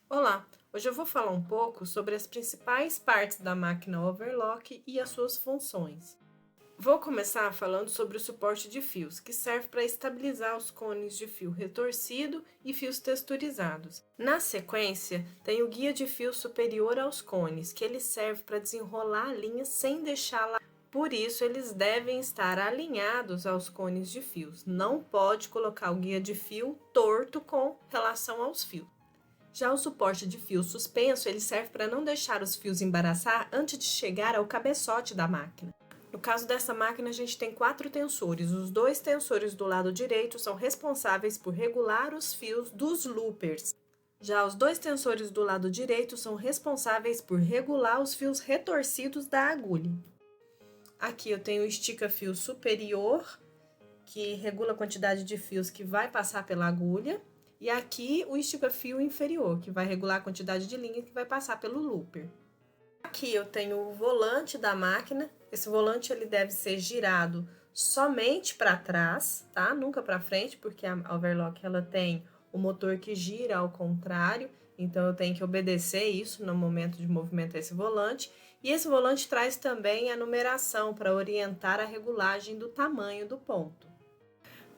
Olá, hoje eu vou falar um pouco sobre as principais partes da máquina overlock e as suas funções. Vou começar falando sobre o suporte de fios, que serve para estabilizar os cones de fio retorcido e fios texturizados. Na sequência, tem o guia de fio superior aos cones, que ele serve para desenrolar a linha sem deixá-la. Por isso, eles devem estar alinhados aos cones de fios. Não pode colocar o guia de fio torto com relação aos fios. Já o suporte de fio suspenso, ele serve para não deixar os fios embaraçar antes de chegar ao cabeçote da máquina. No caso dessa máquina, a gente tem 4 tensores. Os 2 tensores do lado direito são responsáveis por regular os fios dos loopers. Já os 2 tensores do lado direito são responsáveis por regular os fios retorcidos da agulha. Aqui eu tenho o estica-fio superior, que regula a quantidade de fios que vai passar pela agulha. E aqui o estica-fio inferior, que vai regular a quantidade de linha que vai passar pelo looper. Aqui eu tenho o volante da máquina. Esse volante ele deve ser girado somente para trás, tá? Nunca para frente, porque a overlock ela tem o motor que gira ao contrário. Então eu tenho que obedecer isso no momento de movimentar esse volante. E esse volante traz também a numeração para orientar a regulagem do tamanho do ponto.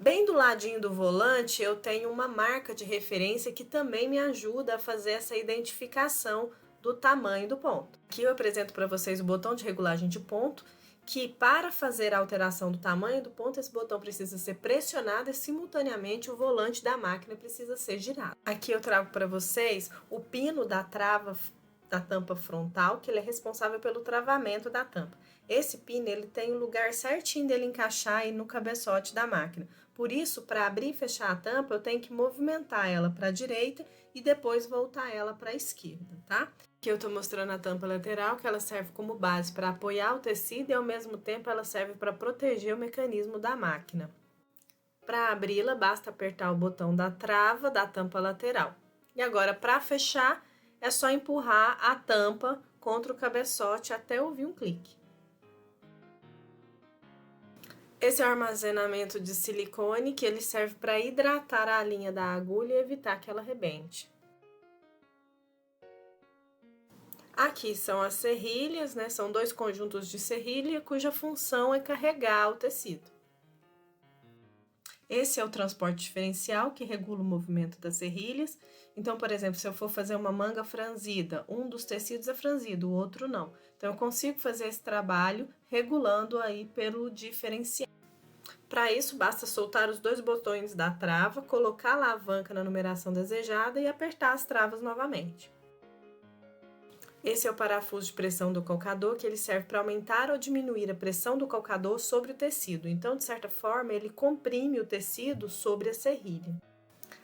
Bem do ladinho do volante, eu tenho uma marca de referência que também me ajuda a fazer essa identificação do tamanho do ponto. Aqui eu apresento para vocês o botão de regulagem de ponto, que para fazer a alteração do tamanho do ponto, esse botão precisa ser pressionado e simultaneamente o volante da máquina precisa ser girado. Aqui eu trago para vocês o pino da trava da tampa frontal, que ele é responsável pelo travamento da tampa. Esse pino ele tem o lugar certinho dele encaixar aí no cabeçote da máquina. Por isso, para abrir e fechar a tampa, eu tenho que movimentar ela para a direita e depois voltar ela para a esquerda, tá? Aqui eu estou mostrando a tampa lateral, que ela serve como base para apoiar o tecido e ao mesmo tempo ela serve para proteger o mecanismo da máquina. Para abri-la, basta apertar o botão da trava da tampa lateral. E agora, para fechar, é só empurrar a tampa contra o cabeçote até ouvir um clique. Esse é o armazenamento de silicone, que ele serve para hidratar a linha da agulha e evitar que ela rebente. Aqui são as serrilhas, né? São 2 conjuntos de serrilha, cuja função é carregar o tecido. Esse é o transporte diferencial, que regula o movimento das serrilhas. Então, por exemplo, se eu for fazer uma manga franzida, um dos tecidos é franzido, o outro não. Então, eu consigo fazer esse trabalho regulando aí pelo diferencial. Para isso, basta soltar os 2 botões da trava, colocar a alavanca na numeração desejada e apertar as travas novamente. Esse é o parafuso de pressão do calcador, que ele serve para aumentar ou diminuir a pressão do calcador sobre o tecido. Então, de certa forma, ele comprime o tecido sobre a serrilha.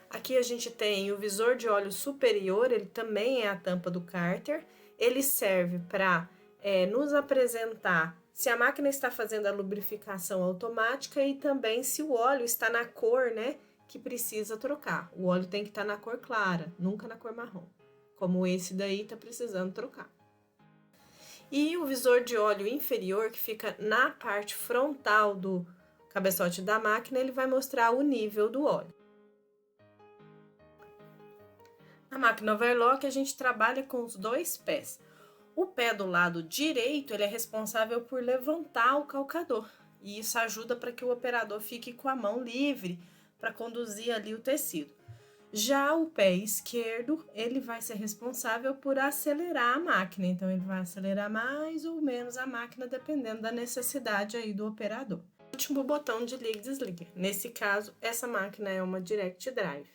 Aqui a gente tem o visor de óleo superior, ele também é a tampa do cárter. Ele serve para nos apresentar se a máquina está fazendo a lubrificação automática e também se o óleo está na cor, né, que precisa trocar. O óleo tem que estar na cor clara, nunca na cor marrom. Como esse daí está precisando trocar. E o visor de óleo inferior, que fica na parte frontal do cabeçote da máquina, ele vai mostrar o nível do óleo. Na máquina overlock, a gente trabalha com os 2 pés. O pé do lado direito, ele é responsável por levantar o calcador. E isso ajuda para que o operador fique com a mão livre para conduzir ali o tecido. Já o pé esquerdo, ele vai ser responsável por acelerar a máquina. Então, ele vai acelerar mais ou menos a máquina, dependendo da necessidade aí do operador. O último botão de liga e desliga. Nesse caso, essa máquina é uma direct drive.